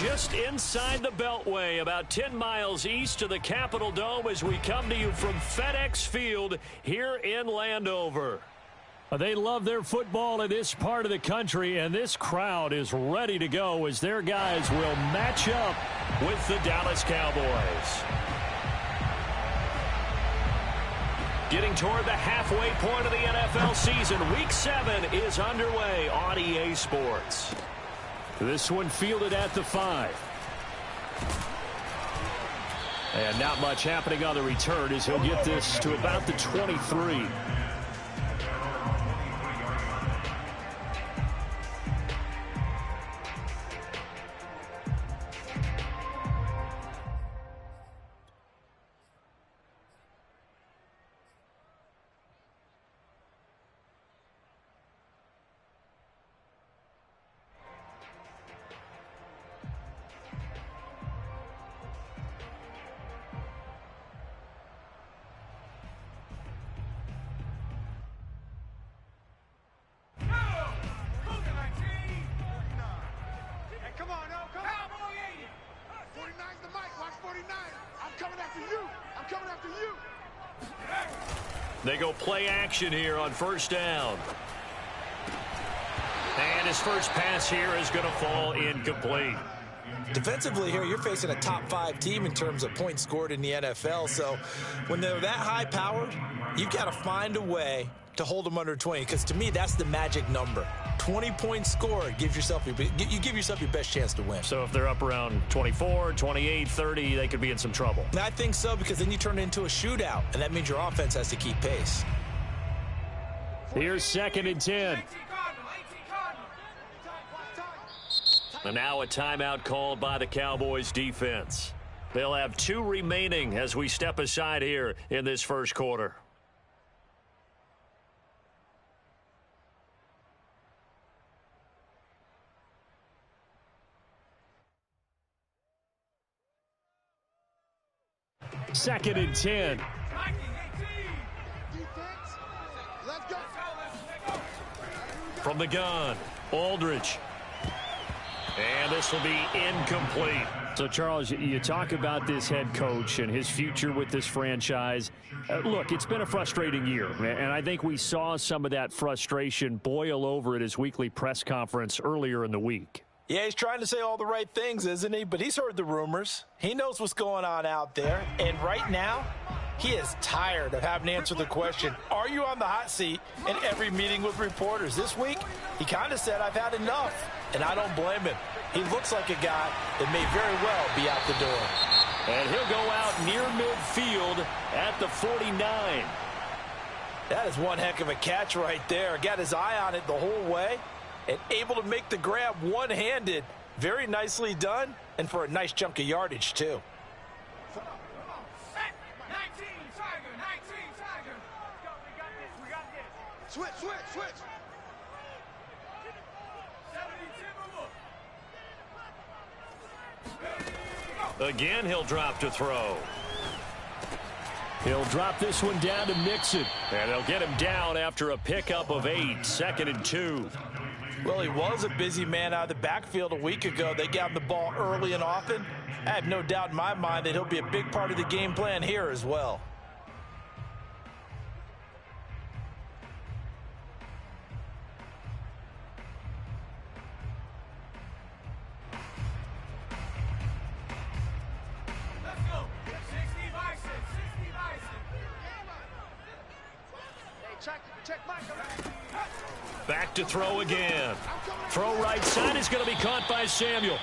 just inside the Beltway, about 10 miles east of the Capitol Dome as we come to you from FedEx Field here in Landover. They love their football in this part of the country, and this crowd is ready to go as their guys will match up with the Dallas Cowboys. Getting toward the halfway point of the NFL season, Week 7 is underway on EA Sports. This one fielded at the 5. And not much happening on the return as he'll get this to about the 23. They go play action here on first down. And his first pass here is going to fall incomplete. Defensively here, you're facing a top 5 team in terms of points scored in the NFL. So when they're that high powered, you've got to find a way to hold them under 20. Because to me, that's the magic number. 20 points scored, you give yourself your best chance to win. So if they're up around 24, 28, 30, they could be in some trouble. I think so, because then you turn it into a shootout, and that means your offense has to keep pace. Here's 2nd and 10. And now a timeout called by the Cowboys defense. They'll have 2 remaining as we step aside here in this first quarter. Second and 10. From the gun, Aldridge. And this will be incomplete. So, Charles, you talk about this head coach and his future with this franchise. Look, it's been a frustrating year, and I think we saw some of that frustration boil over at his weekly press conference earlier in the week. Yeah, he's trying to say all the right things, isn't he? But he's heard the rumors. He knows what's going on out there. And right now, he is tired of having to answer the question, are you on the hot seat in every meeting with reporters? This week, he kind of said, I've had enough. And I don't blame him. He looks like a guy that may very well be out the door. And he'll go out near midfield at the 49. That is one heck of a catch right there. Got his eye on it the whole way. And able to make the grab one-handed. Very nicely done, and for a nice chunk of yardage, too. 19, Tiger, 19, Tiger. We got this. Switch. 70, again, he'll drop to throw. He'll drop this one down to Mixon. And they'll get him down after a pickup of 8, 2nd and 2. Well, he was a busy man out of the backfield a week ago. They got him the ball early and often. I have no doubt in my mind that he'll be a big part of the game plan here as well. Let's go. 60 Bison. Hey, check Mike. Back to throw again. Throw right side is going to be caught by Samuel.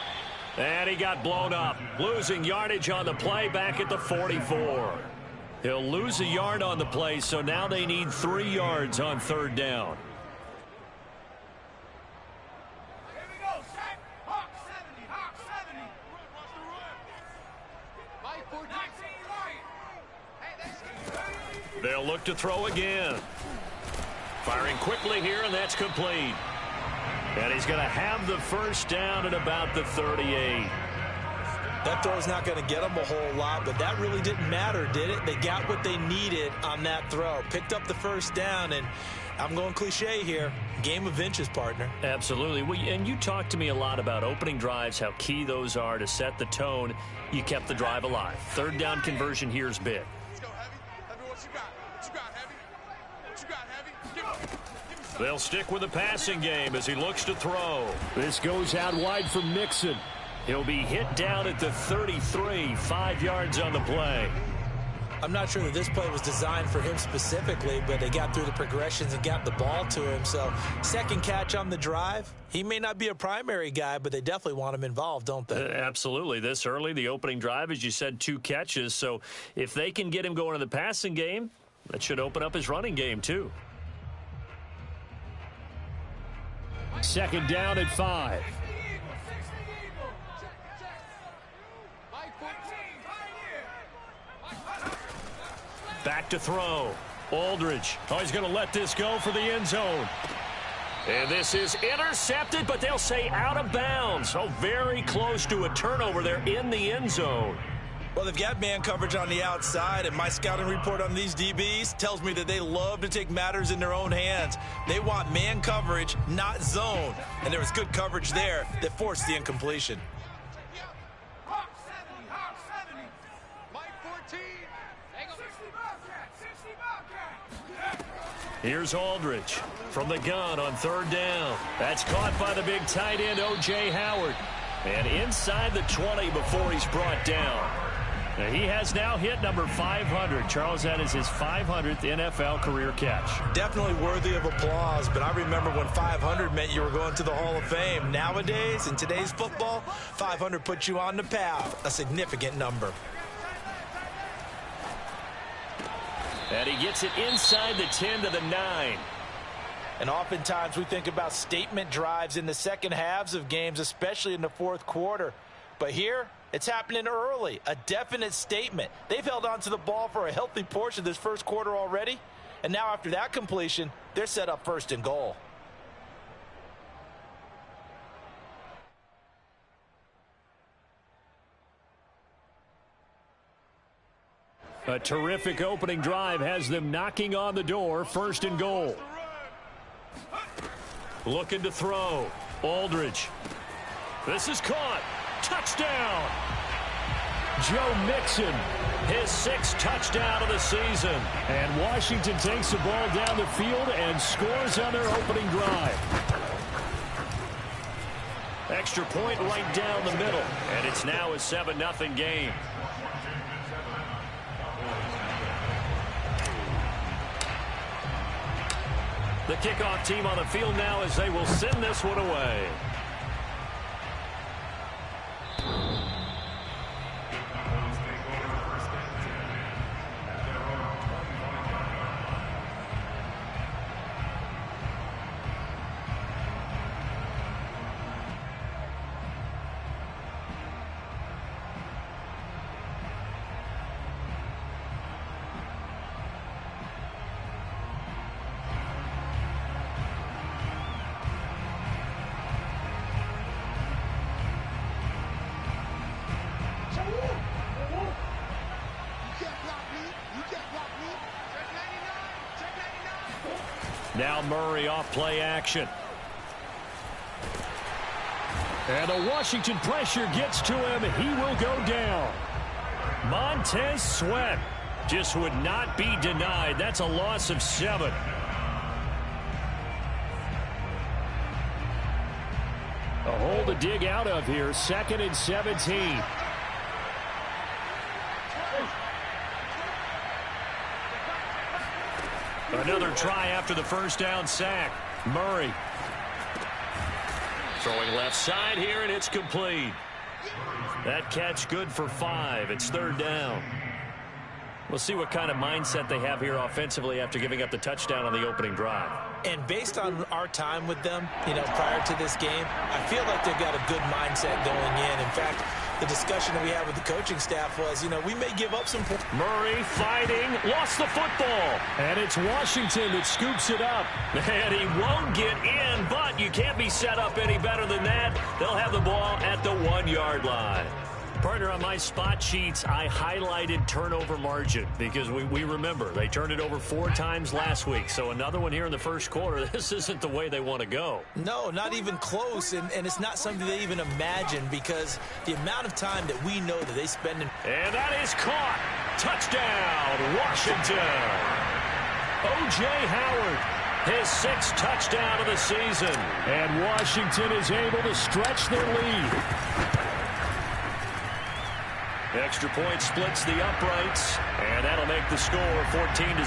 And he got blown up. Losing yardage on the play back at the 44. He'll lose a yard on the play, so now they need 3 yards on 3rd down. Here we go, Shaq. Hawk 70. They'll look to throw again. Firing quickly here, and that's complete. And he's going to have the first down at about the 38. That throw's not going to get them a whole lot, but that really didn't matter, did it? They got what they needed on that throw. Picked up the first down, and I'm going cliche here. Game of inches, partner. Absolutely. Well, and you talked to me a lot about opening drives, how key those are to set the tone. You kept the drive alive. Third down conversion here is big. Let's go, Heavy. Heavy, what you got? What you got, Heavy? What you got, Heavy? Give me some. They'll stick with the passing game as he looks to throw. This goes out wide for Mixon. He'll be hit down at the 33, 5 yards on the play. I'm not sure that this play was designed for him specifically, but they got through the progressions and got the ball to him. So second catch on the drive. He may not be a primary guy, but they definitely want him involved, don't they? Absolutely. This early, the opening drive, as you said, 2 catches. So if they can get him going in the passing game, that should open up his running game too. Second down at 5. Back to throw. Aldridge. Oh, he's going to let this go for the end zone. And this is intercepted, but they'll say out of bounds. Oh, very close to a turnover there in the end zone. Well, they've got man coverage on the outside, and my scouting report on these DBs tells me that they love to take matters in their own hands. They want man coverage, not zone. And there was good coverage there that forced the incompletion. Here's Aldridge from the gun on third down. That's caught by the big tight end, O.J. Howard. And inside the 20 before he's brought down. Now he has now hit number 500. Charles, that is his 500th NFL career catch. Definitely worthy of applause, but I remember when 500 meant you were going to the Hall of Fame. Nowadays, in today's football, 500 puts you on the path, a significant number. And he gets it inside the 10 to the 9. And oftentimes we think about statement drives in the second halves of games, especially in the fourth quarter. But here, it's happening early, a definite statement. They've held on to the ball for a healthy portion of this first quarter already. And now after that completion, they're set up first and goal. A terrific opening drive has them knocking on the door, first and goal. Looking to throw. Aldridge. This is caught. Touchdown. Joe Mixon, his 6th touchdown of the season. And Washington takes the ball down the field and scores on their opening drive. Extra point right down the middle. And it's now a 7-0 game. The kickoff team on the field now as they will send this one away. Now Murray off play action. And the Washington pressure gets to him. He will go down. Montez Sweat just would not be denied. That's a loss of 7. A hole to dig out of here. 2nd and 17. Another try after the first down sack. Murray. Throwing left side here, and it's complete. That catch good for 5. It's 3rd down. We'll see what kind of mindset they have here offensively after giving up the touchdown on the opening drive. And based on our time with them, prior to this game, I feel like they've got a good mindset going in. In fact, the discussion that we had with the coaching staff was, we may give up some points. Murray fighting, lost the football. And it's Washington that scoops it up. And he won't get in, but you can't be set up any better than that. They'll have the ball at the 1-yard line. Partner, on my spot sheets, I highlighted turnover margin because we remember they turned it over 4 times last week. So another one here in the first quarter. This isn't the way they want to go. No, not even close, and it's not something they even imagine because the amount of time that we know that they spend in... And that is caught. Touchdown, Washington. O.J. Howard, his 6th touchdown of the season. And Washington is able to stretch their lead. Extra point splits the uprights, and that'll make the score 14-0.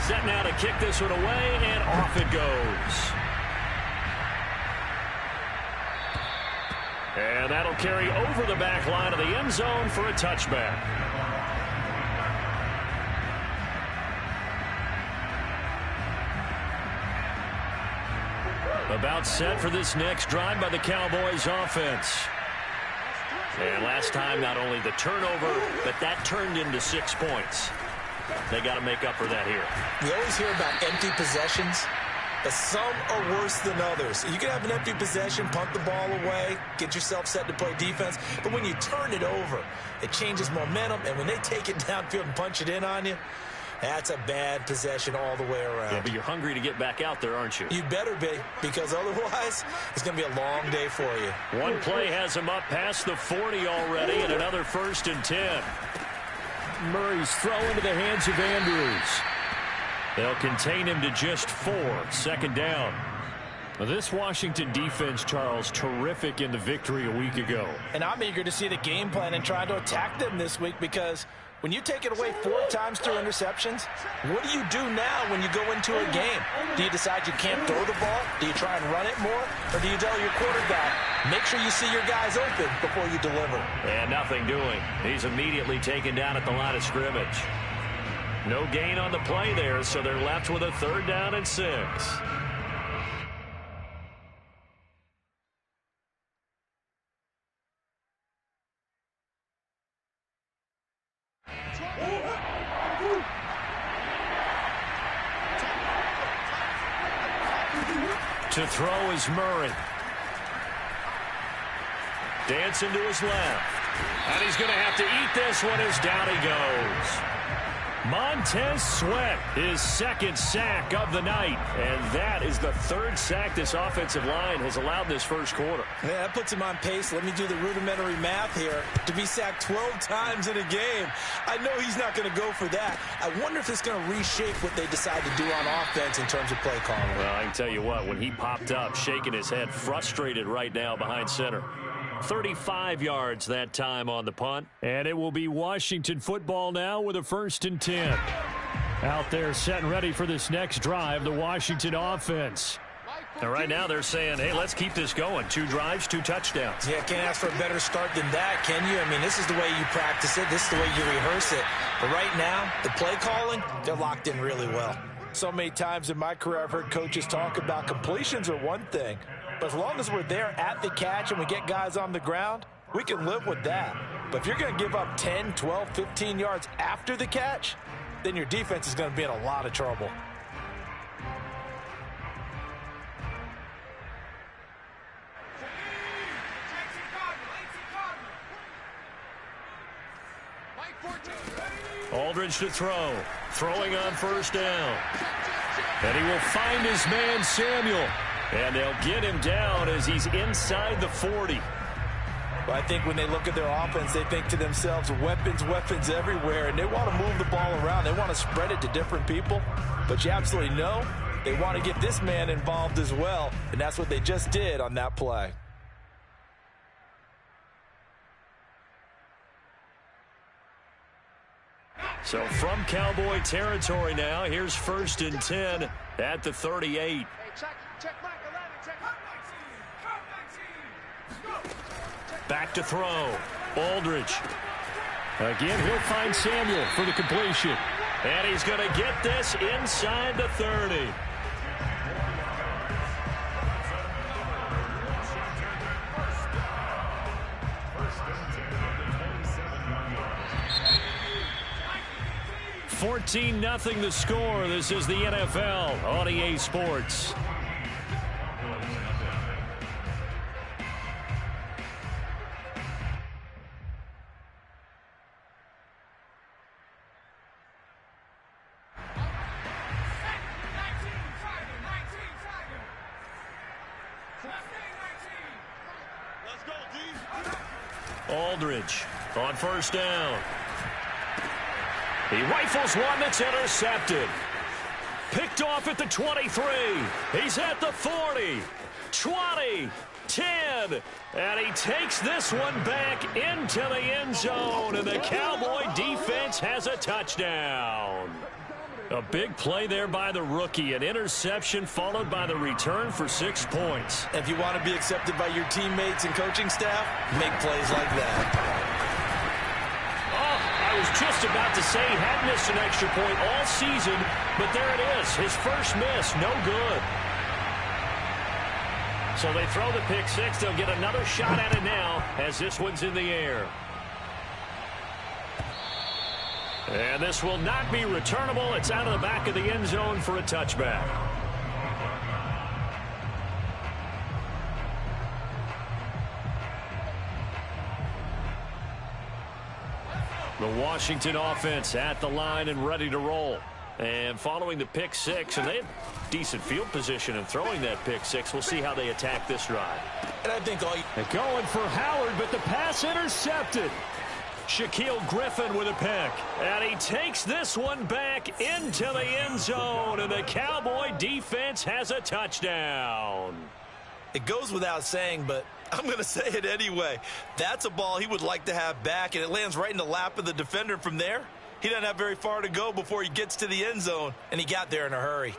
Set now to kick this one away, and off it goes. And that'll carry over the back line of the end zone for a touchback. About set for this next drive by the Cowboys offense. And last time, not only the turnover, but that turned into 6 points. They got to make up for that here. We always hear about empty possessions, but some are worse than others. You can have an empty possession, punt the ball away, get yourself set to play defense, but when you turn it over, it changes momentum, and when they take it downfield and punch it in on you, that's a bad possession all the way around. Yeah, but you're hungry to get back out there, aren't you? You better be, because otherwise, it's going to be a long day for you. One play has him up past the 40 already, and another 1st and 10. Murray's throw into the hands of Andrews. They'll contain him to just 4, 2nd down. Well, this Washington defense, Charles, terrific in the victory a week ago. And I'm eager to see the game plan and try to attack them this week because when you take it away 4 times through interceptions, what do you do now when you go into a game? Do you decide you can't throw the ball? Do you try and run it more? Or do you tell your quarterback, make sure you see your guys open before you deliver? And nothing doing. He's immediately taken down at the line of scrimmage. No gain on the play there, so they're left with a 3rd down and 6. To throw is Murray. Dancing to his left. And he's going to have to eat this one as down he goes. Montez Sweat, his 2nd sack of the night. And that is the 3rd sack this offensive line has allowed this first quarter. Yeah, that puts him on pace. Let me do the rudimentary math here. To be sacked 12 times in a game, I know he's not going to go for that. I wonder if it's going to reshape what they decide to do on offense in terms of play calling. Well, I can tell you what, when he popped up, shaking his head, frustrated right now behind center. 35 yards that time on the punt. And it will be Washington football now with a 1st and 10. Out there set and ready for this next drive, the Washington offense. And right now they're saying, hey, let's keep this going. 2 drives, 2 touchdowns. Yeah, can't ask for a better start than that, can you? I mean, this is the way you practice it. This is the way you rehearse it. But right now, the play calling, they're locked in really well. So many times in my career, I've heard coaches talk about completions are one thing. But as long as we're there at the catch and we get guys on the ground, we can live with that. But if you're going to give up 10, 12, 15 yards after the catch, then your defense is going to be in a lot of trouble. Aldridge to throw. Throwing on 1st down. And he will find his man, Samuel. And they'll get him down as he's inside the 40. Well, I think when they look at their offense, they think to themselves, weapons, weapons everywhere. And they want to move the ball around. They want to spread it to different people. But you absolutely know they want to get this man involved as well. And that's what they just did on that play. So from Cowboy territory now, here's 1st and 10 at the 38. Back to throw. Aldridge. Again, he'll find Samuel for the completion. And he's going to get this inside the 30. (14-0) the score. This is the NFL on EA Sports. Aldridge on first down. He rifles one that's intercepted. Picked off at the 23. He's at the 40. 20. 10. And he takes this one back into the end zone. And the Cowboy defense has a touchdown. A big play there by the rookie. An interception followed by the return for 6 points. If you want to be accepted by your teammates and coaching staff, make plays like that. I was just about to say he had missed an extra point all season, but there it is. His first miss, no good. So they throw the pick six. They'll get another shot at it now as this one's in the air. And this will not be returnable. It's out of the back of the end zone for a touchback. The Washington offense at the line and ready to roll. And following the pick six, and they have decent field position in throwing that pick six. We'll see how they attack this drive. And I think they're going for Howard, but the pass intercepted. Shaquille Griffin with a pick. And he takes this one back into the end zone. And the Cowboy defense has a touchdown. It goes without saying, but I'm going to say it anyway. That's a ball he would like to have back, and it lands right in the lap of the defender from there. He doesn't have very far to go before he gets to the end zone, and he got there in a hurry.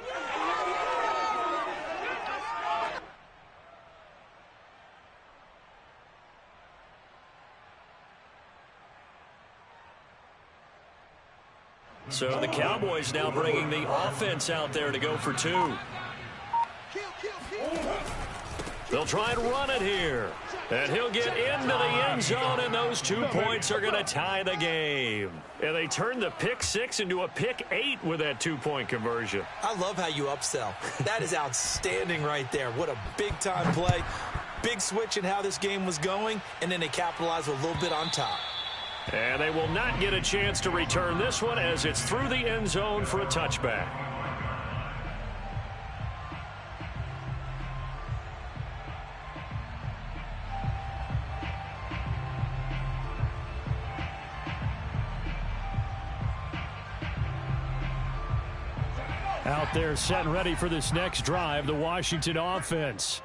So the Cowboys now bringing the offense out there to go for two. They'll try and run it here. And he'll get into the end zone, and those 2 points are going to tie the game. And they turn the pick six into a pick 8 with that 2-point conversion. I love how you upsell. That is outstanding right there. What a big-time play. Big switch in how this game was going, and then they capitalize a little bit on top. And they will not get a chance to return this one as it's through the end zone for a touchback. Out there set and ready for this next drive, the Washington offense.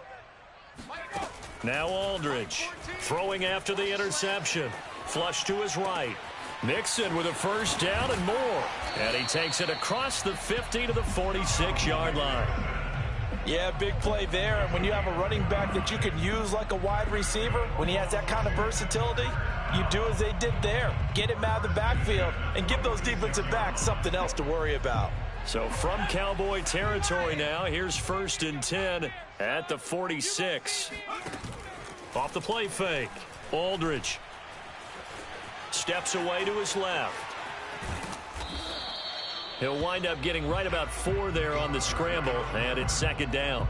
Now Aldridge throwing after the interception. Flush to his right. Mixon with a first down and more. And he takes it across the 50 to the 46-yard line. Yeah, big play there. And when you have a running back that you can use like a wide receiver, when he has that kind of versatility, you do as they did there. Get him out of the backfield and give those defensive backs something else to worry about. So from Cowboy territory now, here's 1st and 10 at the 46. Off the play fake. Aldridge steps away to his left. He'll wind up getting right about 4 there on the scramble, and it's 2nd down.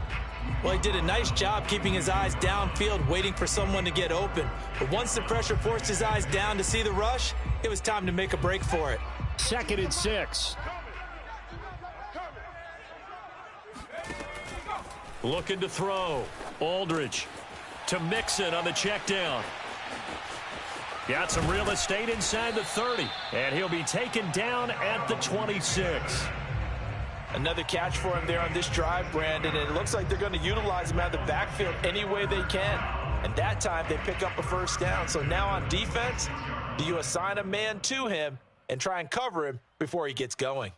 Well, he did a nice job keeping his eyes downfield, waiting for someone to get open. But once the pressure forced his eyes down to see the rush, it was time to make a break for it. 2nd and 6. Looking to throw. Aldridge to Mixon on the check down. Got some real estate inside the 30. And he'll be taken down at the 26. Another catch for him there on this drive, Brandon. And it looks like they're going to utilize him out of the backfield any way they can. And that time they pick up a first down. So now on defense, do you assign a man to him and try and cover him before he gets going?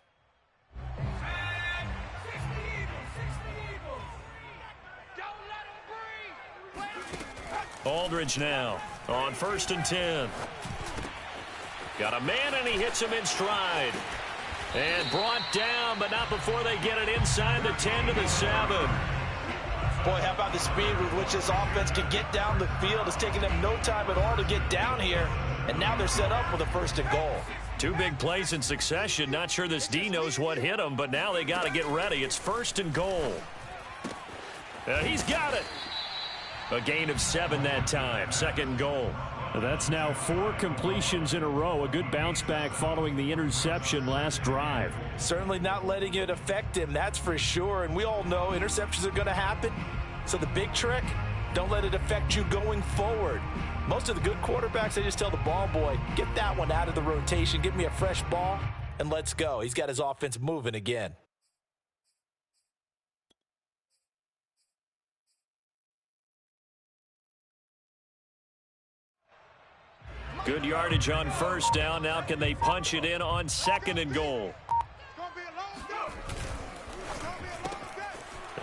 Aldridge now on 1st and 10. Got a man, and he hits him in stride. And brought down, but not before they get it inside the 10 to the 7. Boy, how about the speed with which this offense can get down the field? It's taking them no time at all to get down here. And now they're set up with a 1st and goal. 2 big plays in succession. Not sure this D knows what hit him, but now they got to get ready. It's 1st and goal. He's got it. A gain of 7 that time. 2nd goal. That's now 4 completions in a row. A good bounce back following the interception last drive. Certainly not letting it affect him, that's for sure. And we all know interceptions are going to happen. So the big trick, Don't let it affect you going forward. Most of the good quarterbacks, they just tell the ball boy, get that one out of the rotation, give me a fresh ball, and let's go. He's got his offense moving again. Good yardage on first down. Now can they punch it in on second and goal?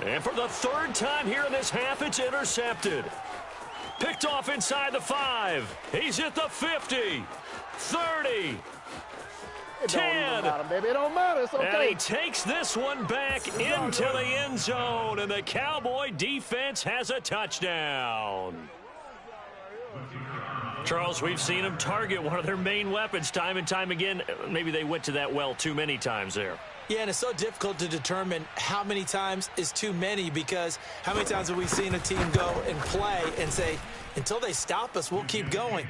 And for the third time here in this half, it's intercepted. Picked off inside the 5. He's at the 50, 30, 10. Baby. It don't matter. It's okay. And he takes this one back into the end zone, and the Cowboy defense has a touchdown. Charles, we've seen them target one of their main weapons time and time again. Maybe they went to that well too many times there. Yeah, and it's so difficult to determine how many times is too many, because how many times have we seen a team go and play and say, until they stop us, we'll keep going.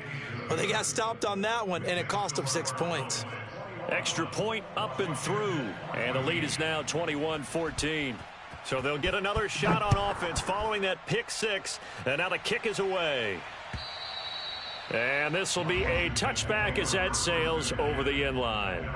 Well, they got stopped on that one, and it cost them 6 points. Extra point up and through, and the lead is now 21-14. So they'll get another shot on offense following that pick 6, and now the kick is away. And this will be a touchback as that sails over the end line.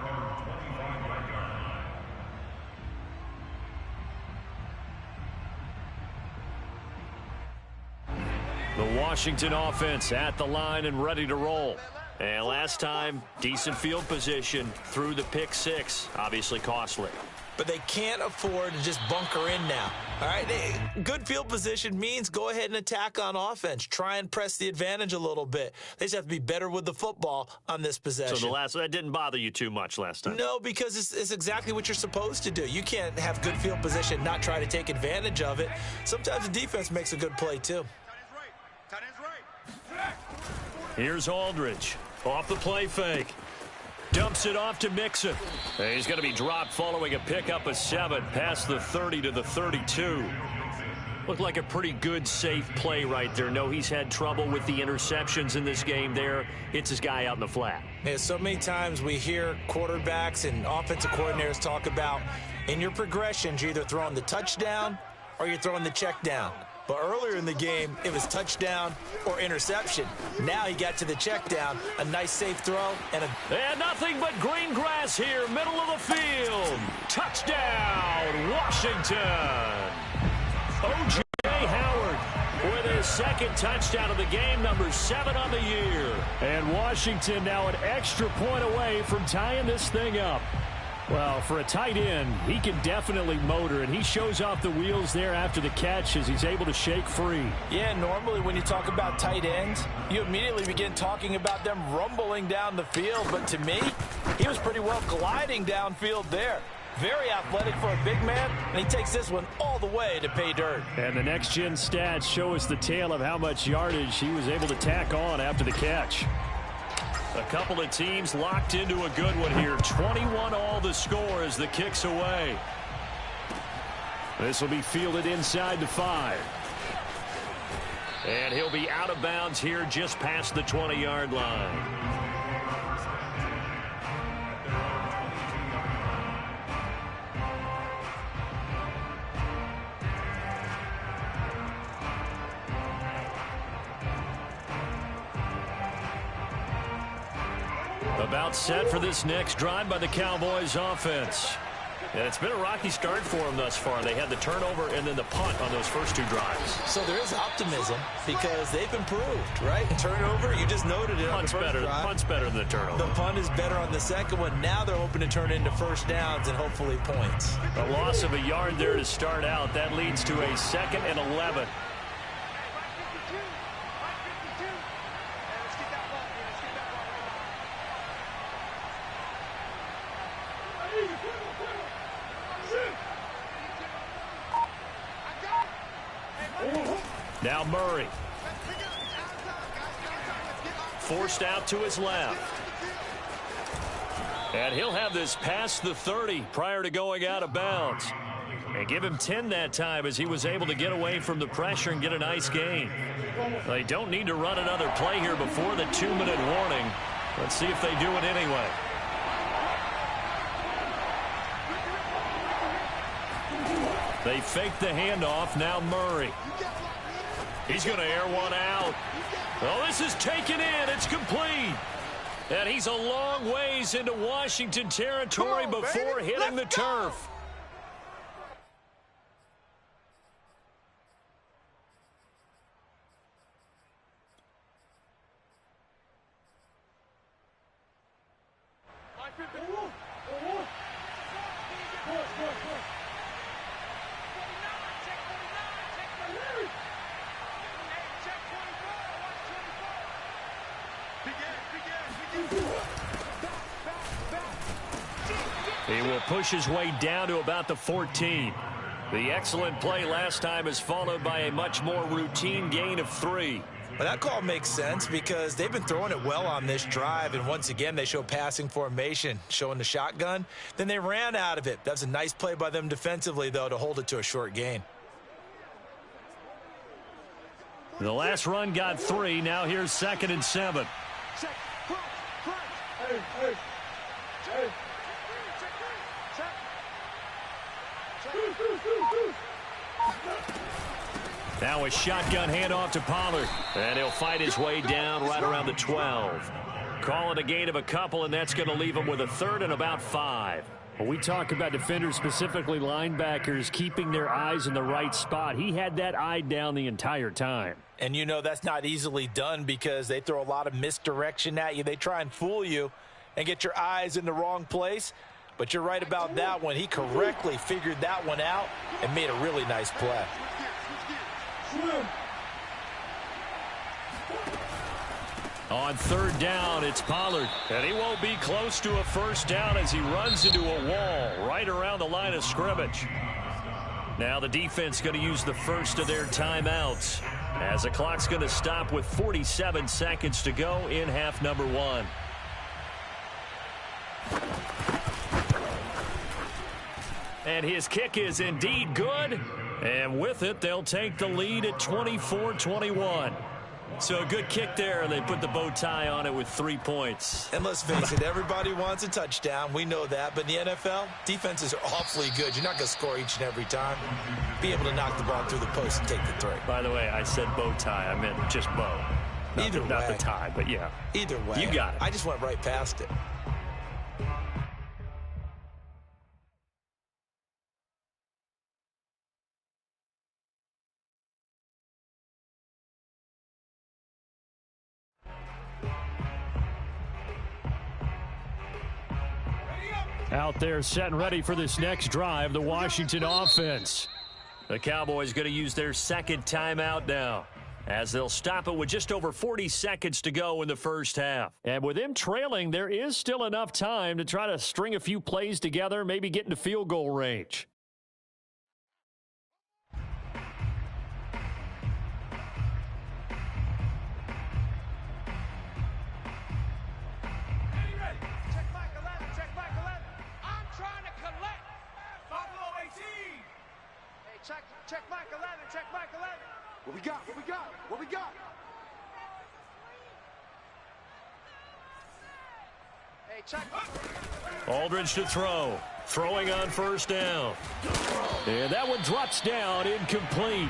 The Washington offense at the line and ready to roll. And last time, decent field position through the pick 6. Obviously costly. But they can't afford to just bunker in now. All right, good field position means go ahead and attack on offense. Try and press the advantage a little bit. They just have to be better with the football on this possession. So that didn't bother you too much last time? No, because it's exactly what you're supposed to do. You can't have good field position, not try to take advantage of it. Sometimes the defense makes a good play too. Here's Aldridge off the play fake. Dumps it off to Mixon. He's going to be dropped following a pickup of 7 past the 30 to the 32. Looked like a pretty good, safe play right there. No, he's had trouble with the interceptions in this game there. Hits his guy out in the flat. Yeah, so many times we hear quarterbacks and offensive coordinators talk about in your progressions, you're either throwing the touchdown or you're throwing the check down. But earlier in the game, it was touchdown or interception. Now he got to the check down, a nice safe throw, and nothing but green grass here, middle of the field. Touchdown, Washington. O.J. Howard with his second touchdown of the game, number 7 on the year. And Washington now an extra point away from tying this thing up. Well, for a tight end, he can definitely motor, and he shows off the wheels there after the catch as he's able to shake free. Yeah, normally when you talk about tight ends, you immediately begin talking about them rumbling down the field. But to me, he was pretty well gliding downfield there. Very athletic for a big man, and he takes this one all the way to pay dirt. And the next-gen stats show us the tale of how much yardage he was able to tack on after the catch. A couple of teams locked into a good one here. 21 all the score as the kick's away. This will be fielded inside the 5. And he'll be out of bounds here just past the 20-yard line. About set for this next drive by the Cowboys offense. And it's been a rocky start for them thus far. They had the turnover and then the punt on those first 2 drives. So there is optimism because they've improved, right? Turnover, you just noted it. Punt's better than the turnover. The punt is better on the second one. Now they're hoping to turn into first downs and hopefully points. A loss of a yard there to start out. That leads to a 2nd and 11. Now Murray. Forced out to his left. And he'll have this past the 30 prior to going out of bounds. And give him 10 that time as he was able to get away from the pressure and get a nice gain. They don't need to run another play here before the 2-minute warning. Let's see if they do it anyway. They fake the handoff. Now Murray. He's going to air one out. Oh, this is taken in. It's complete. And he's a long ways into Washington territory before hitting the turf. He will push his way down to about the 14. The excellent play last time is followed by a much more routine gain of 3. Well, that call makes sense because they've been throwing it well on this drive, and once again they show passing formation, showing the shotgun. Then they ran out of it. That's a nice play by them defensively, though, to hold it to a short gain. The last run got 3. Now here's 2nd and 7. Now a shotgun handoff to Pollard. And he'll fight his way down right around the 12. Call it a gain of a couple, and that's going to leave him with a 3rd and about 5. When we talk about defenders, specifically linebackers, keeping their eyes in the right spot, he had that eye down the entire time. And you know that's not easily done because they throw a lot of misdirection at you. They try and fool you and get your eyes in the wrong place. But you're right about that one. He correctly figured that one out and made a really nice play. On 3rd down, it's Pollard. And he won't be close to a 1st down as he runs into a wall right around the line of scrimmage. Now the defense going to use the first of their timeouts as the clock's going to stop with 47 seconds to go in half number 1. And his kick is indeed good. And with it, they'll take the lead at 24-21. So a good kick there. They put the bow tie on it with 3 points. And let's face it, everybody wants a touchdown. We know that. But in the NFL, defenses are awfully good. You're not going to score each and every time. Be able to knock the ball through the post and take the 3. By the way, I said bow tie. I meant just bow. Not the tie, but yeah. Either way. You got it. I just went right past it. Out there set and ready for this next drive, the Washington offense. The Cowboys going to use their 2nd timeout now as they'll stop it with just over 40 seconds to go in the first half. And with them trailing, there is still enough time to try to string a few plays together, maybe get into field goal range. Check Mike 11, check Mike 11. What we got, what we got, what we got? Hey, check. Aldridge to throw. Throwing on 1st down. And that one drops down, incomplete.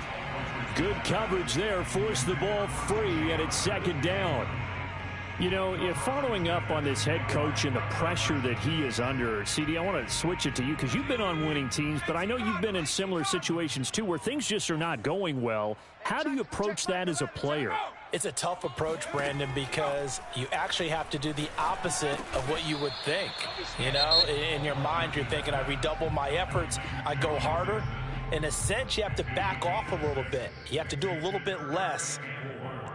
Good coverage there, forced the ball free, and it's 2nd down. You know, if following up on this head coach and the pressure that he is under, CD, I want to switch it to you because you've been on winning teams, but I know you've been in similar situations too where things just are not going well. How do you approach that as a player? It's a tough approach, Brandon, because you actually have to do the opposite of what you would think. You know, in your mind, you're thinking, I redouble my efforts, I go harder. In a sense, you have to back off a little bit. You have to do a little bit less.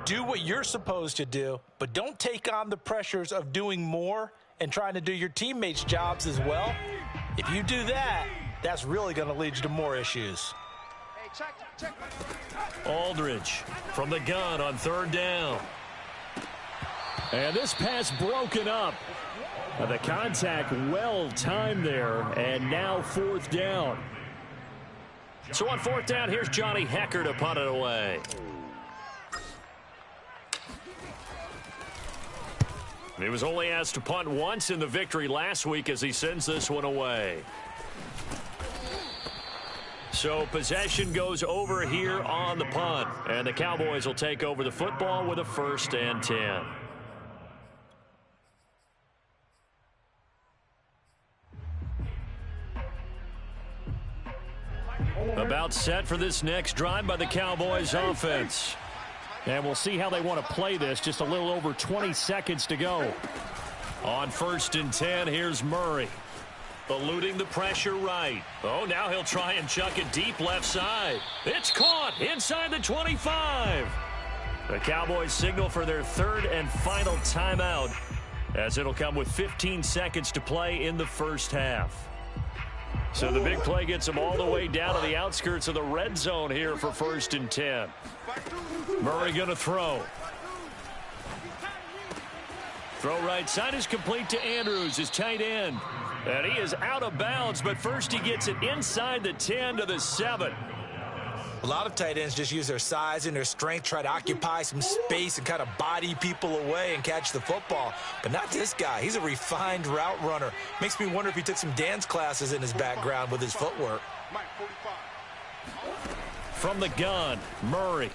Do what you're supposed to do, but don't take on the pressures of doing more and trying to do your teammates' jobs as well. If you do that, that's really going to lead you to more issues. Hey, check. Aldridge from the gun on 3rd down. And this pass broken up. The contact well timed there, and now 4th down. So on 4th down, here's Johnny Hecker to punt it away. He was only asked to punt once in the victory last week as he sends this one away. So possession goes over here on the punt. And the Cowboys will take over the football with a 1st and 10. About set for this next drive by the Cowboys offense. And we'll see how they want to play this. Just a little over 20 seconds to go. On 1st and 10, here's Murray. Eluding the pressure right. Oh, now he'll try and chuck it deep left side. It's caught inside the 25. The Cowboys signal for their 3rd and final timeout, as it'll come with 15 seconds to play in the 1st half. So the big play gets them all the way down to the outskirts of the red zone here for 1st and 10. Murray going to throw. Throw right side is complete to Andrews, his tight end. And he is out of bounds, but first he gets it inside the 10 to the 7. A lot of tight ends just use their size and their strength, try to occupy some space and kind of body people away and catch the football. But not this guy. He's a refined route runner. Makes me wonder if he took some dance classes in his background with his footwork. From the gun, Murray.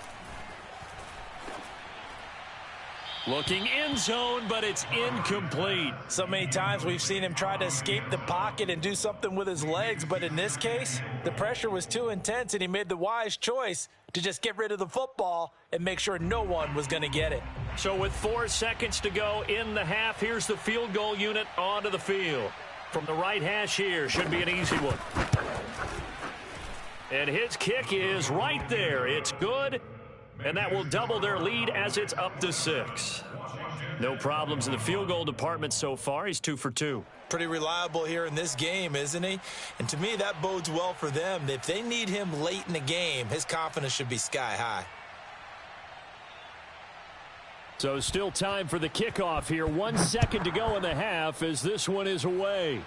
Looking end zone, but it's incomplete. So many times we've seen him try to escape the pocket and do something with his legs, but in this case, the pressure was too intense and he made the wise choice to just get rid of the football and make sure no one was going to get it. So with 4 seconds to go in the half, here's the field goal unit onto the field. From the right hash here, should be an easy one. And his kick is right there. It's good. And that will double their lead as it's up to 6. No problems in the field goal department so far. He's 2 for 2. Pretty reliable here in this game, isn't he? And to me, that bodes well for them. If they need him late in the game, his confidence should be sky high. So still time for the kickoff here. 1 second to go in the half as this one is away.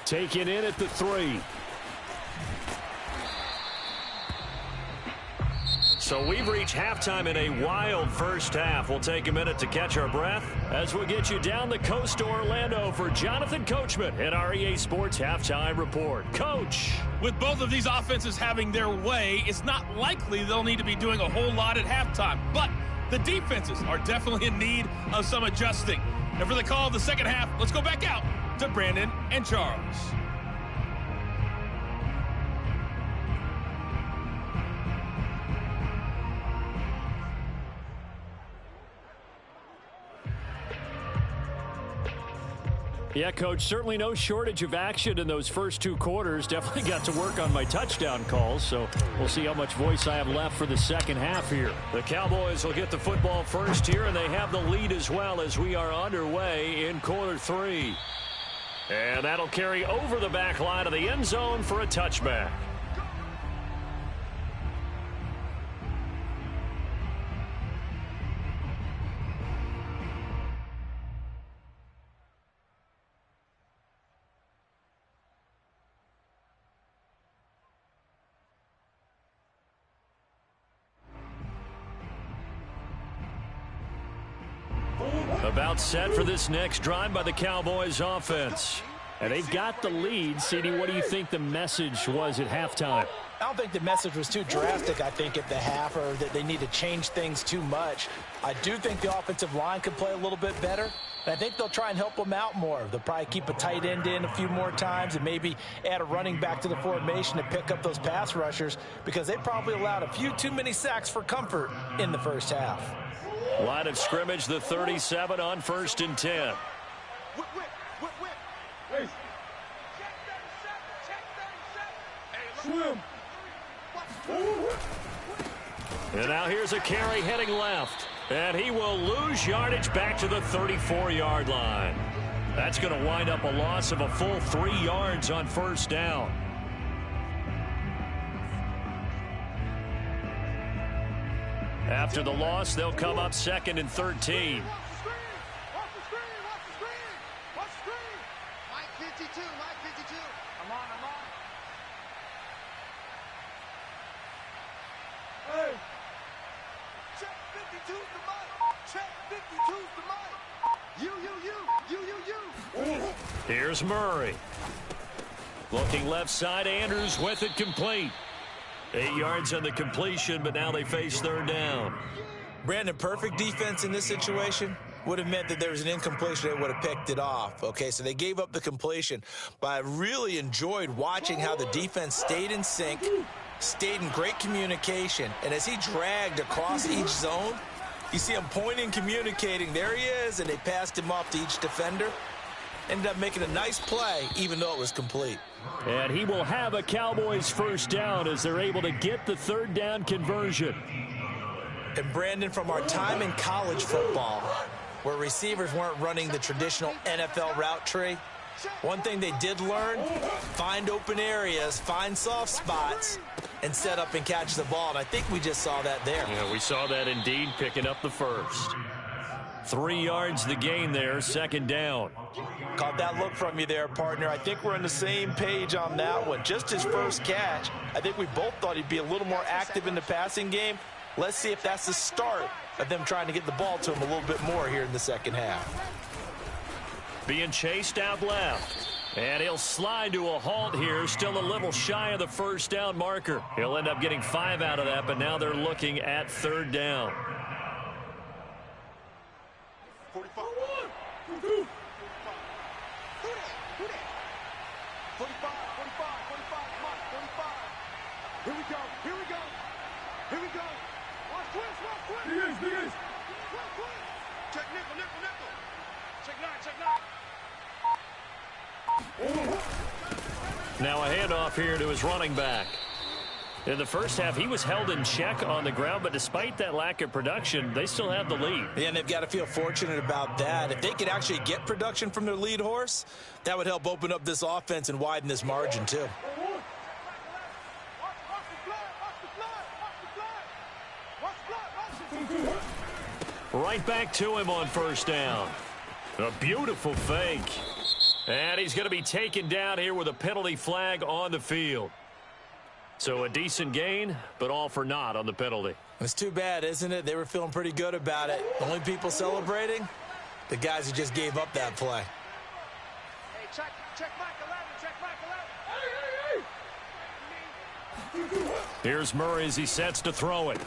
Taken in at the 3. So we've reached halftime in a wild first half. We'll take a minute to catch our breath as we'll get you down the coast to Orlando for Jonathan Coachman at our EA Sports Halftime Report. Coach. With both of these offenses having their way, it's not likely they'll need to be doing a whole lot at halftime. But the defenses are definitely in need of some adjusting. And for the call of the second half, let's go back out to Brandon and Charles. Yeah, Coach, certainly no shortage of action in those first 2 quarters. Definitely got to work on my touchdown calls, so we'll see how much voice I have left for the second half here. The Cowboys will get the football first here, and they have the lead as well as we are underway in quarter 3. And that'll carry over the back line of the end zone for a touchback. About set for this next drive by the Cowboys offense. And they've got the lead. CD, what do you think the message was at halftime? I don't think the message was too drastic, I think, at the half, or that they need to change things too much. I do think the offensive line could play a little bit better. And I think they'll try and help them out more. They'll probably keep a tight end in a few more times and maybe add a running back to the formation to pick up those pass rushers, because they probably allowed a few too many sacks for comfort in the first half. Line of scrimmage, the 37 on 1st and 10. And now here's a carry heading left. And he will lose yardage back to the 34-yard line. That's going to wind up a loss of a full 3 yards on first down. After the loss, they'll come up 2nd and 13. Here's Murray. Looking left side, Andrews with it complete. 8 yards on the completion, but now they face third down. Brandon, perfect defense in this situation would have meant that there was an incompletion. They would have picked it off. Okay, so they gave up the completion. But I really enjoyed watching how the defense stayed in sync, stayed in great communication. And as he dragged across each zone, you see him pointing, communicating. There he is, and they passed him off to each defender. Ended up making a nice play, even though it was complete. And he will have a Cowboys first down as they're able to get the third down conversion. And Brandon, from our time in college football, where receivers weren't running the traditional NFL route tree, one thing they did learn, find open areas, find soft spots, and set up and catch the ball. And I think we just saw that there. Yeah, we saw that indeed, picking up the first. 3 yards the gain there, second down. Caught that look from you there, partner. I think we're on the same page on that one. Just his first catch, I think we both thought he'd be a little more active in the passing game. Let's see if that's the start of them trying to get the ball to him a little bit more here in the second half. Being chased out left. And he'll slide to a halt here, still a little shy of the first down marker. He'll end up getting 5 out of that, but now they're looking at third down. 45. 45, 45, come on, 45. Here we go, here we go, here we go. Watch twist, watch twist. Big is. Check nickel, nickel, nickel. Check nine, check nine. Now a handoff here to his running back. In the first half, he was held in check on the ground, but despite that lack of production, they still have the lead. Yeah, and they've got to feel fortunate about that. If they could actually get production from their lead horse, that would help open up this offense and widen this margin, too. Right back to him on first down. A beautiful fake. And he's going to be taken down here with a penalty flag on the field. So a decent gain, but all for naught on the penalty. It's too bad, isn't it? They were feeling pretty good about it. The only people celebrating, the guys who just gave up that play. Hey, check Mike 11. Here's Murray as he sets to throw it.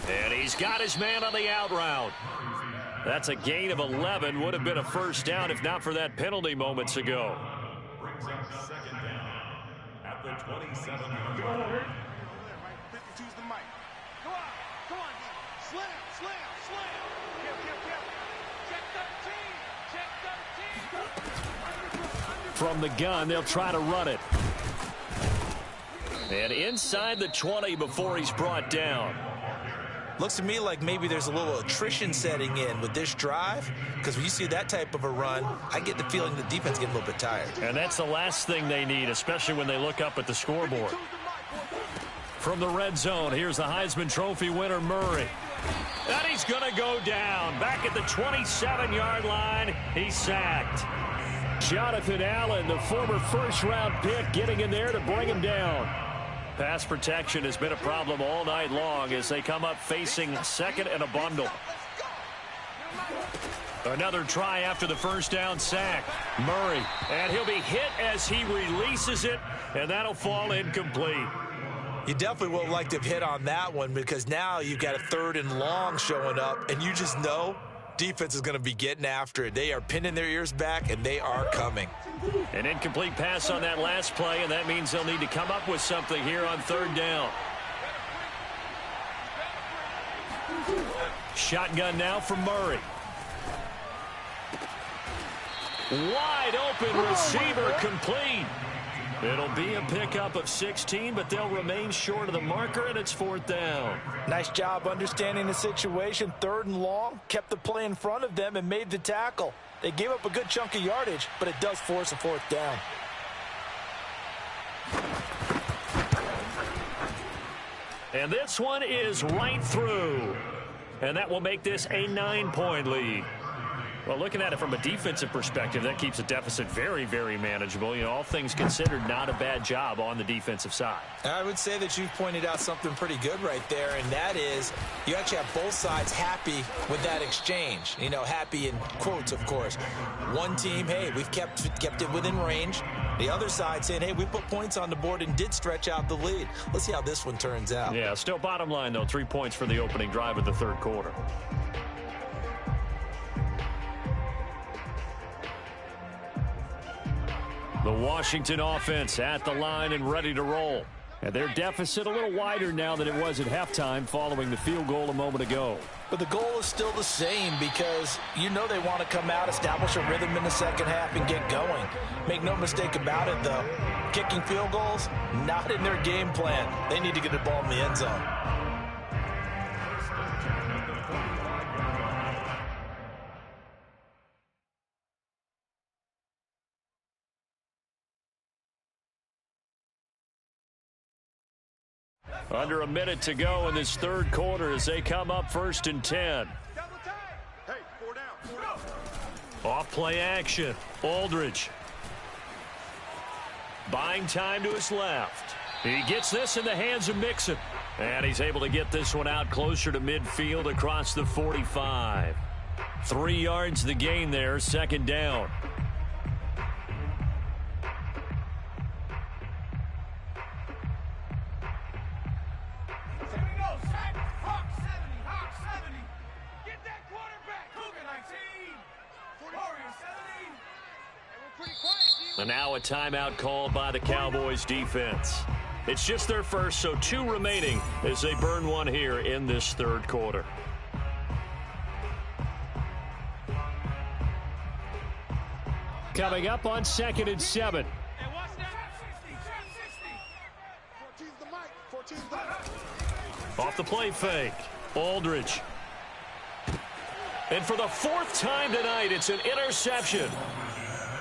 And he's got his man on the out route. That's a gain of 11. Would have been a first down if not for that penalty moments ago. Brings up second down at the 27-yard line. 52's the mic. Come on. Slam. Check 13. From the gun, they'll try to run it. And inside the 20 before he's brought down. Looks to me like maybe there's a little attrition setting in with this drive, because when you see that type of a run, I get the feeling the defense getting a little bit tired. And that's the last thing they need, especially when they look up at the scoreboard. From the red zone, here's the Heisman Trophy winner, Murray. And he's going to go down. Back at the 27-yard line, he's sacked. Jonathan Allen, the former first-round pick, getting in there to bring him down. Pass protection has been a problem all night long as they come up facing second and a bundle. Another try after the first down sack. Murray, and he'll be hit as he releases it, and that'll fall incomplete. You definitely would have liked to have hit on that one, because now you've got a third and long showing up, and you just know defense is going to be getting after it. They are pinning their ears back, and they are coming. An incomplete pass on that last play, and that means they'll need to come up with something here on third down. Shotgun now from Murray. Wide open receiver complete. It'll be a pickup of 16, but they'll remain short of the marker, and it's fourth down. Nice job understanding the situation. Third and long, kept the play in front of them and made the tackle. They gave up a good chunk of yardage, but it does force a fourth down. And this one is right through. And that will make this a 9-point lead. Well, looking at it from a defensive perspective, that keeps the deficit very, very manageable. You know, all things considered, not a bad job on the defensive side. I would say that you've pointed out something pretty good right there, and that is you actually have both sides happy with that exchange. You know, happy in quotes, of course. One team, hey, we've kept it within range. The other side saying, hey, we put points on the board and did stretch out the lead. Let's see how this one turns out. Yeah, still bottom line, though, 3 points for the opening drive of the third quarter. The Washington offense at the line and ready to roll. And their deficit a little wider now than it was at halftime following the field goal a moment ago. But the goal is still the same because you know they want to come out, establish a rhythm in the second half, and get going. Make no mistake about it, though. Kicking field goals, not in their game plan. They need to get the ball in the end zone. Under a minute to go in this third quarter as they come up 1st and 10. Hey, 4 down. Off play action. Aldridge. Buying time to his left. He gets this in the hands of Mixon. And he's able to get this one out closer to midfield across the 45. 3 yards the gain there, 2nd down. And now a timeout called by the Cowboys defense. It's just their first, so 2 remaining as they burn one here in this third quarter. Coming up on 2nd and 7. Off the play fake. Aldridge. And for the 4th time tonight, it's an interception.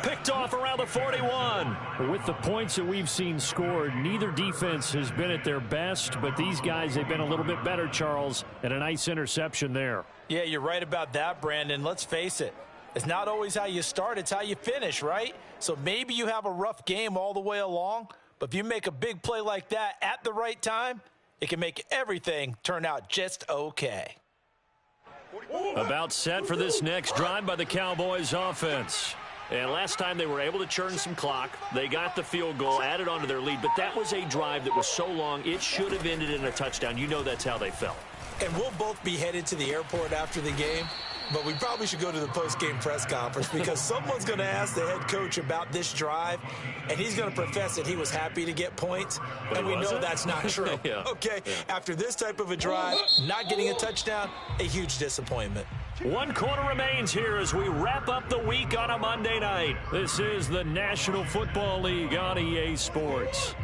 Picked off around the 41. With the points that we've seen scored, neither defense has been at their best, but these guys have been a little bit better, Charles, and a nice interception there. Yeah, you're right about that, Brandon. Let's face it. It's not always how you start, it's how you finish, right? So maybe you have a rough game all the way along, but if you make a big play like that at the right time, it can make everything turn out just okay. About set for this next drive by the Cowboys offense. And last time they were able to churn some clock. They got the field goal, added on to their lead, but that was a drive that was so long it should have ended in a touchdown. You know that's how they felt. And we'll both be headed to the airport after the game, but we probably should go to the post-game press conference because someone's going to ask the head coach about this drive, and he's going to profess that he was happy to get points, and we know that's not true. Yeah. Okay, after this type of a drive, not getting a touchdown, a huge disappointment. 1 quarter remains here as we wrap up the week on a Monday night. This is the National Football League on EA Sports.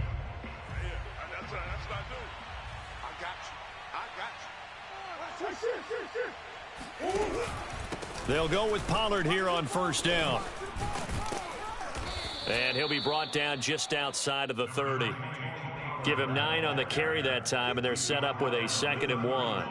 That's what I do. I got you. They'll go with Pollard here on 1st down. And he'll be brought down just outside of the 30. Give him 9 on the carry that time, and they're set up with a 2nd and 1.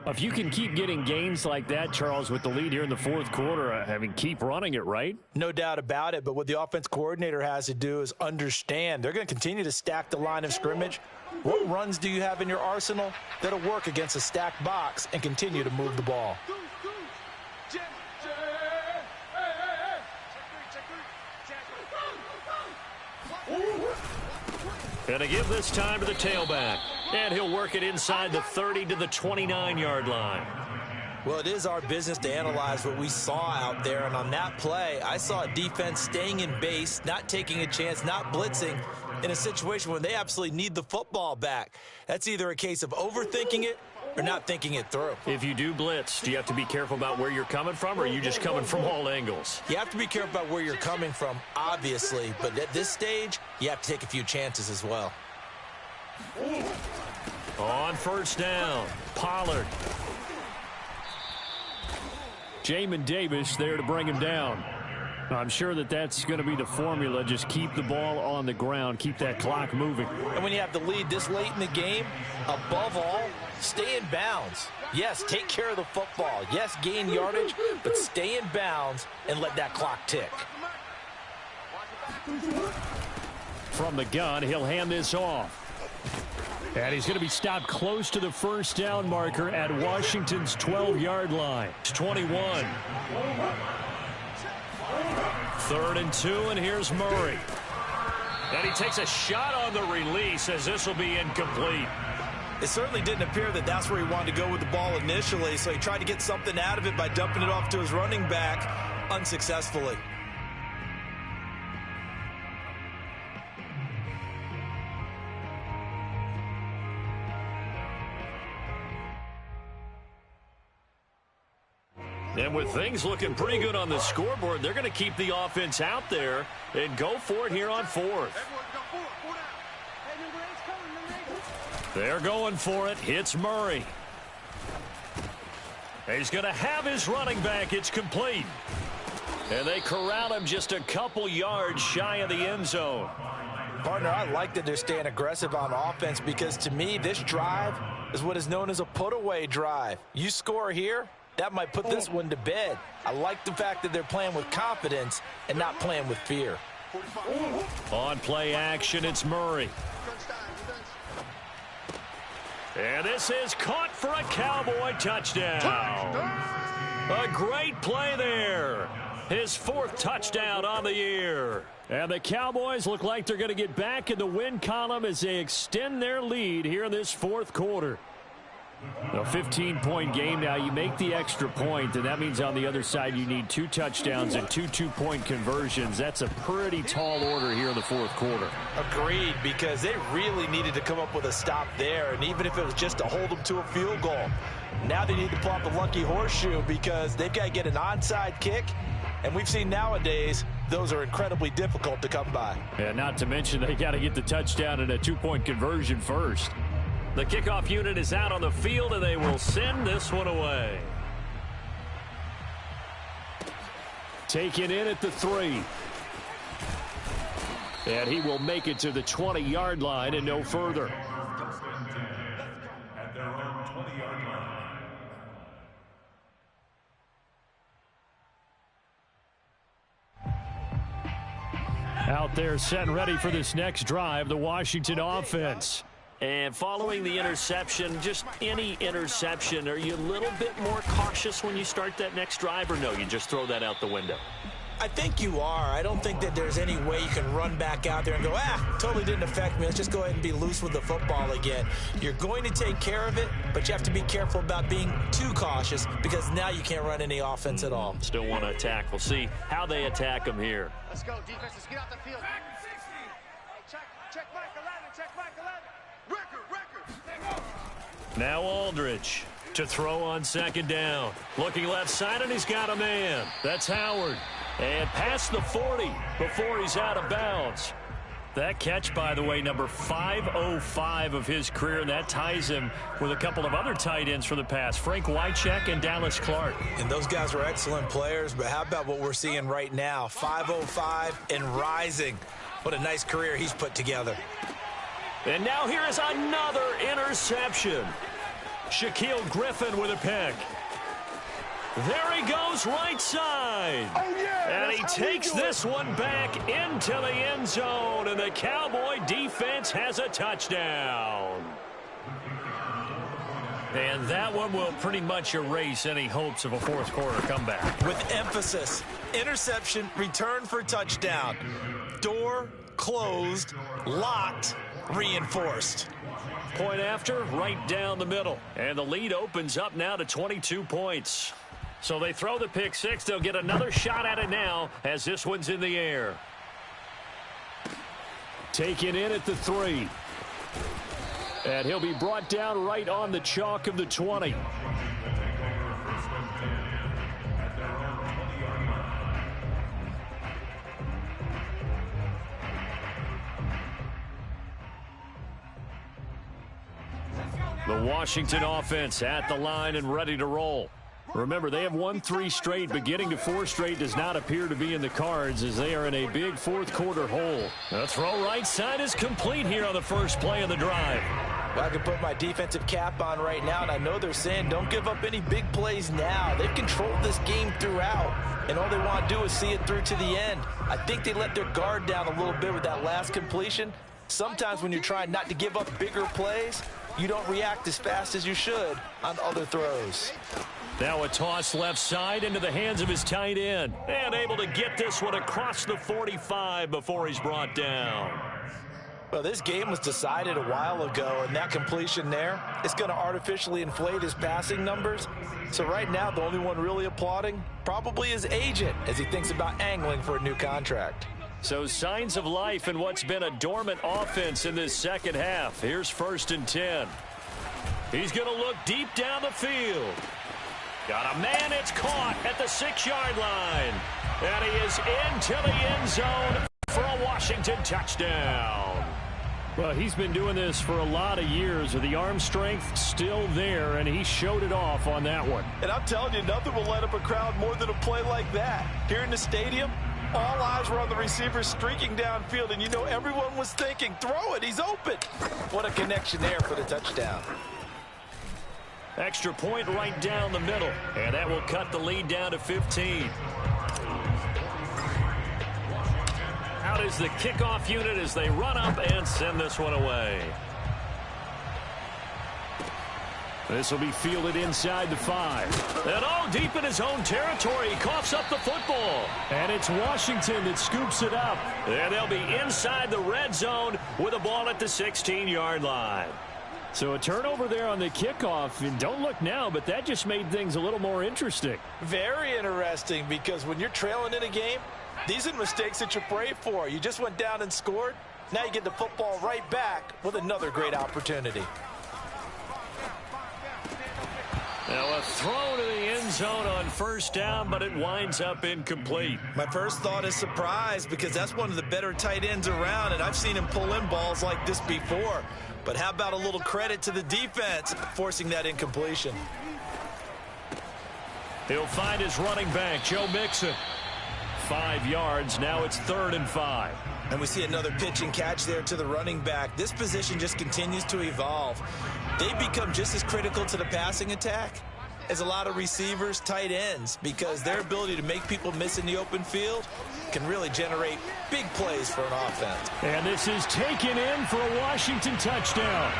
If you can keep getting gains like that, Charles, with the lead here in the 4th quarter, I mean, keep running it, right? No doubt about it, but what the offense coordinator has to do is understand they're going to continue to stack the line of scrimmage. What runs do you have in your arsenal that'll work against a stacked box and continue to move the ball? And to give this time to the tailback. And he'll work it inside the 30 to the 29-yard line. Well, it is our business to analyze what we saw out there. And on that play, I saw a defense staying in base, not taking a chance, not blitzing in a situation where they absolutely need the football back. That's either a case of overthinking it or not thinking it through. If you do blitz, do you have to be careful about where you're coming from, or are you just coming from all angles? You have to be careful about where you're coming from, obviously. But at this stage, you have to take a few chances as well. On 1st down, Pollard. Jamin Davis there to bring him down. I'm sure that that's going to be the formula. Just keep the ball on the ground. Keep that clock moving. And when you have the lead this late in the game, above all, stay in bounds. Yes, take care of the football. Yes, gain yardage, but stay in bounds and let that clock tick. From the gun, he'll hand this off. And he's going to be stopped close to the 1st down marker at Washington's 12-yard line. It's 21. 3rd and 2, and here's Murray. And he takes a shot on the release as this will be incomplete. It certainly didn't appear that that's where he wanted to go with the ball initially, so he tried to get something out of it by dumping it off to his running back unsuccessfully. And with things looking pretty good on the scoreboard, they're going to keep the offense out there and go for it here on fourth. They're going for it. It's Murray. He's going to have his running back. It's complete. And they corral him just a couple yards shy of the end zone. Partner, I like that they're staying aggressive on offense because to me, this drive is what is known as a put-away drive. You score here, that might put this one to bed. I like the fact that they're playing with confidence and not playing with fear. On play action, it's Murray. And this is caught for a Cowboy touchdown. A great play there. His fourth touchdown on the year. And the Cowboys look like they're going to get back in the win column as they extend their lead here in this fourth quarter. A 15-point game now. You make the extra point, and that means on the other side you need 2 touchdowns and 2 two-point conversions. That's a pretty tall order here in the fourth quarter. Agreed, because they really needed to come up with a stop there, and even if it was just to hold them to a field goal. Now they need to pull out the lucky horseshoe because they've got to get an onside kick, and we've seen nowadays those are incredibly difficult to come by. And not to mention they got to get the touchdown and a 2-point conversion first. The kickoff unit is out on the field, and they will send this one away. Taken in at the 3. And he will make it to the 20-yard line and no further. At their own 20-yard line. Out there set and ready for this next drive, the Washington offense. And following the interception, just any interception, are you a little bit more cautious when you start that next drive, or no, you just throw that out the window? I think you are. I don't think that there's any way you can run back out there and go, totally didn't affect me. Let's just go ahead and be loose with the football again. You're going to take care of it, but you have to be careful about being too cautious because now you can't run any offense at all. Still want to attack. We'll see how they attack them here. Let's go, defense. Let's get out the field. Back 60. Hey, check Mike 11. Check Mike 11. Record. Now Aldridge to throw on second down. Looking left side, and he's got a man. That's Howard. And past the 40 before he's out of bounds. That catch, by the way, number 505 of his career, and that ties him with a couple of other tight ends for the past, Frank Wycheck and Dallas Clark. And those guys are excellent players, but how about what we're seeing right now? 505 and rising. What a nice career he's put together. And now here is another interception. Shaquille Griffin with a pick. There he goes right side. Oh, yeah, and he takes this one back into the end zone, and the Cowboy defense has a touchdown. And that one will pretty much erase any hopes of a fourth quarter comeback. With emphasis, interception, return for touchdown. Door closed, locked, reinforced. Point after, right down the middle. And the lead opens up now to 22 points. So they throw the pick six. They'll get another shot at it now as this one's in the air. Taken in at the 3. And he'll be brought down right on the chalk of the 20. The Washington offense at the line and ready to roll. Remember, they have won 3 straight, but getting to 4 straight does not appear to be in the cards as they are in a big fourth quarter hole. The throw right side is complete here on the first play of the drive. Well, I can put my defensive cap on right now, and I know they're saying don't give up any big plays now. They've controlled this game throughout, and all they want to do is see it through to the end. I think they let their guard down a little bit with that last completion. Sometimes when you're trying not to give up bigger plays, you don't react as fast as you should on other throws. Now a toss left side into the hands of his tight end. And able to get this one across the 45 before he's brought down. Well, this game was decided a while ago, and that completion there is going to artificially inflate his passing numbers. So right now, the only one really applauding probably his agent as he thinks about angling for a new contract. So signs of life in what's been a dormant offense in this second half. Here's 1st and 10. He's going to look deep down the field. Got a man, it's caught at the 6-yard line. And he is into the end zone for a Washington touchdown. Well, he's been doing this for a lot of years with the arm strength still there, and he showed it off on that one. And I'm telling you, nothing will light up a crowd more than a play like that. Here in the stadium, all eyes were on the receiver streaking downfield, and you know everyone was thinking, throw it, he's open. What a connection there for the touchdown. Extra point right down the middle, and that will cut the lead down to 15. Out is the kickoff unit as they run up and send this one away. This will be fielded inside the 5. And deep in his own territory, he coughs up the football. And it's Washington that scoops it up. And they'll be inside the red zone with a ball at the 16-yard line. So a turnover there on the kickoff, and don't look now, but that just made things a little more interesting. Very interesting, because when you're trailing in a game, these are the mistakes that you pray for. You just went down and scored. Now you get the football right back with another great opportunity. Now a throw to the end zone on 1st down, but it winds up incomplete. My first thought is surprise, because that's one of the better tight ends around, and I've seen him pull in balls like this before. But how about a little credit to the defense forcing that incompletion? He'll find his running back, Joe Mixon. 5 yards. Now it's 3rd and 5. And we see another pitch and catch there to the running back. This position just continues to evolve. They become just as critical to the passing attack as a lot of receivers, tight ends, because their ability to make people miss in the open field can really generate big plays for an offense. And this is taken in for a Washington touchdown.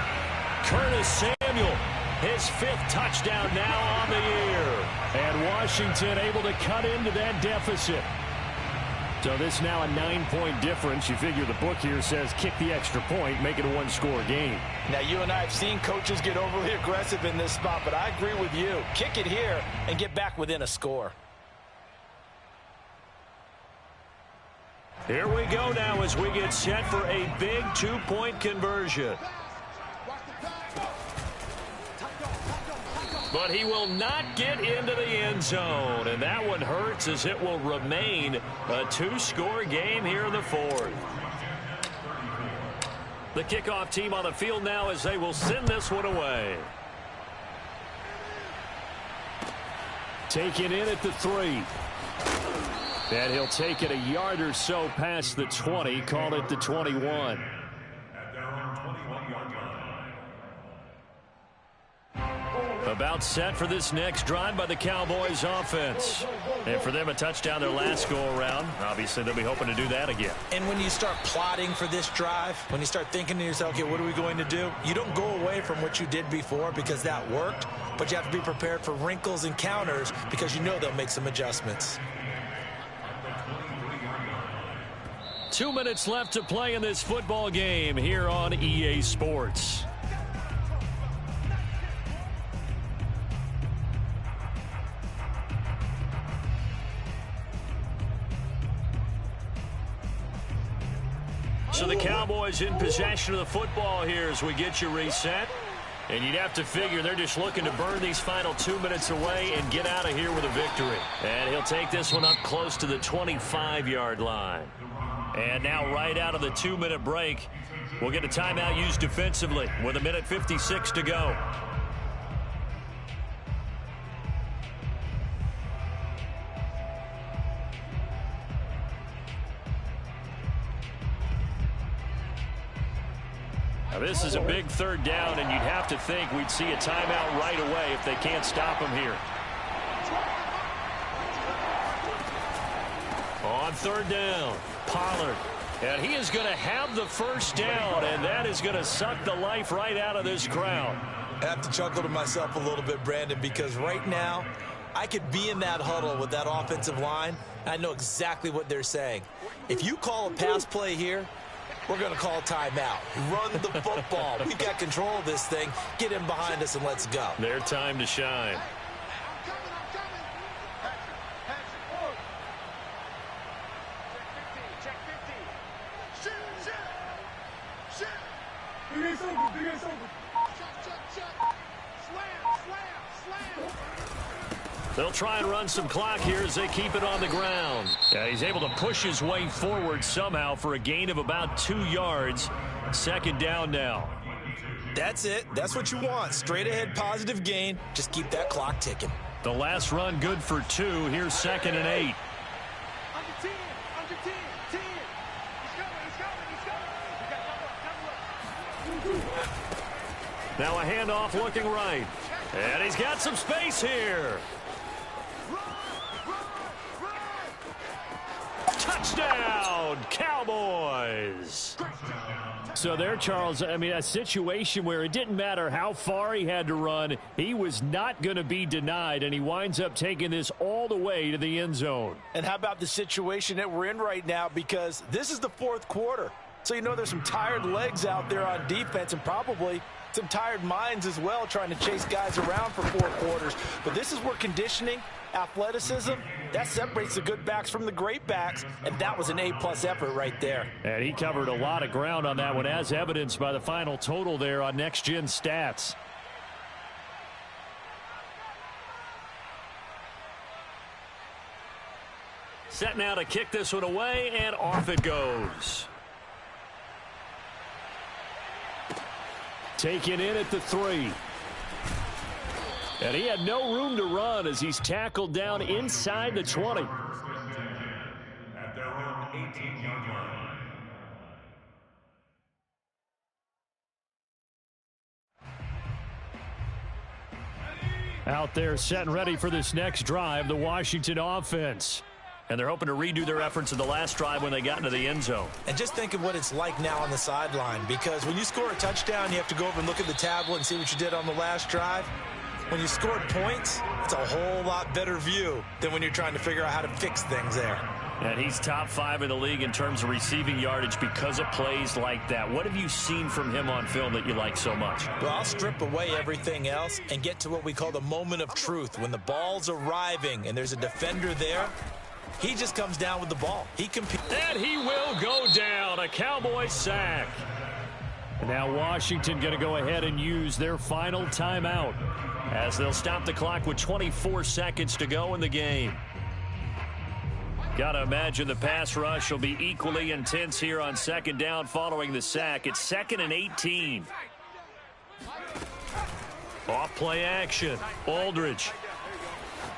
Curtis Samuel, his 5th touchdown now on the year. And Washington able to cut into that deficit. So this now a 9-point difference. You figure the book here says kick the extra point, make it a 1-score game. Now, you and I have seen coaches get overly aggressive in this spot, but I agree with you. Kick it here and get back within a score. Here we go now as we get set for a big 2-point conversion. But he will not get into the end zone, and that one hurts as it will remain a 2-score game here in the 4th. The kickoff team on the field now as they will send this one away. Taken in at the 3. And he'll take it a yard or so past the 20, call it the 21. About set for this next drive by the Cowboys offense. And for them, a touchdown their last go-around. Obviously, they'll be hoping to do that again. And when you start plotting for this drive, when you start thinking to yourself, okay, what are we going to do? You don't go away from what you did before because that worked, but you have to be prepared for wrinkles and counters because you know they'll make some adjustments. 2 minutes left to play in this football game here on EA Sports. So the Cowboys in possession of the football here as we get you reset. And you'd have to figure they're just looking to burn these final 2 minutes away and get out of here with a victory. And he'll take this one up close to the 25-yard line. And now right out of the 2-minute break, we'll get a timeout used defensively with 1:56 to go. Now this is a big 3rd down, and you'd have to think we'd see a timeout right away if they can't stop him here. On 3rd down, Pollard. And he is going to have the 1st down, and that is going to suck the life right out of this crowd. I have to chuckle to myself a little bit, Brandon, because right now I could be in that huddle with that offensive line, and I know exactly what they're saying. If you call a pass play here, we're going to call timeout. Run the football. We've got control of this thing. Get him behind us and let's go. Their time to shine. I'm coming. Patrick. Check 15. Shoot. Big ace open. Check. Slam. They'll try and run some clock here as they keep it on the ground. Yeah, he's able to push his way forward somehow for a gain of about 2 yards. Second down now. That's it. That's what you want. Straight ahead positive gain. Just keep that clock ticking. The last run good for 2. Here's 2nd and 8. Under 10. He's coming. Now a handoff looking right. And he's got some space here. Touchdown, Cowboys. So there, Charles, I mean, a situation where it didn't matter how far he had to run. He was not going to be denied, and he winds up taking this all the way to the end zone. And how about the situation that we're in right now? Because this is the fourth quarter. So you know there's some tired legs out there on defense and probably some tired minds as well trying to chase guys around for 4 quarters. But this is where conditioning, athleticism, that separates the good backs from the great backs, and that was an A-plus effort right there. And he covered a lot of ground on that one, as evidenced by the final total there on Next Gen Stats. Set now to kick this one away, and off it goes. Taken in at the 3. And he had no room to run as he's tackled down inside the 20. At their own 18-yard line. Out there set and ready for this next drive, the Washington offense. And they're hoping to redo their efforts in the last drive when they got into the end zone. And just think of what it's like now on the sideline, because when you score a touchdown, you have to go over and look at the tablet and see what you did on the last drive. When you scored points, it's a whole lot better view than when you're trying to figure out how to fix things there. And he's top 5 in the league in terms of receiving yardage because of plays like that. What have you seen from him on film that you like so much? Well, I'll strip away everything else and get to what we call the moment of truth. When the ball's arriving and there's a defender there, he just comes down with the ball. He competes. And he will go down. A Cowboy sack. And now Washington going to go ahead and use their final timeout as they'll stop the clock with 24 seconds to go in the game. Got to imagine the pass rush will be equally intense here on second down following the sack. It's 2nd and 18. Off play action. Aldridge.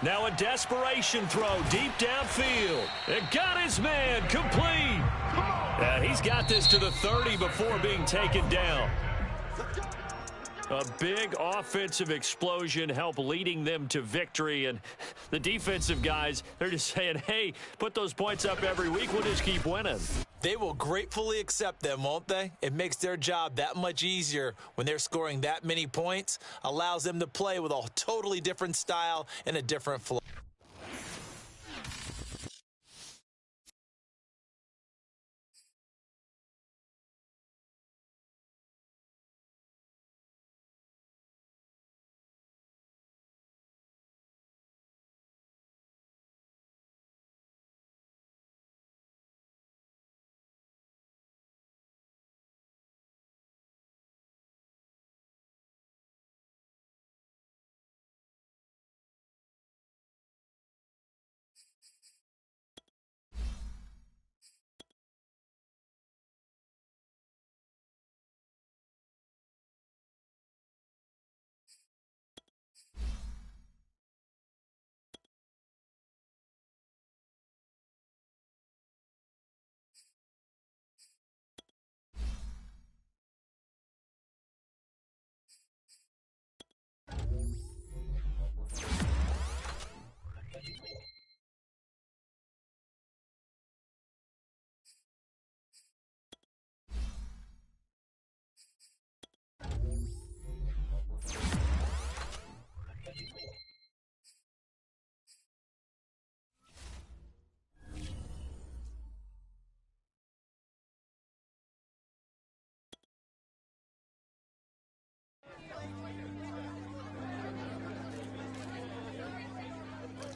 Now a desperation throw deep downfield. It got his man complete. And he's got this to the 30 before being taken down. A big offensive explosion helped leading them to victory. And the defensive guys, they're just saying, hey, put those points up every week. We'll just keep winning. They will gratefully accept them, won't they? It makes their job that much easier when they're scoring that many points. Allows them to play with a totally different style and a different flow.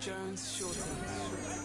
Jones shortens.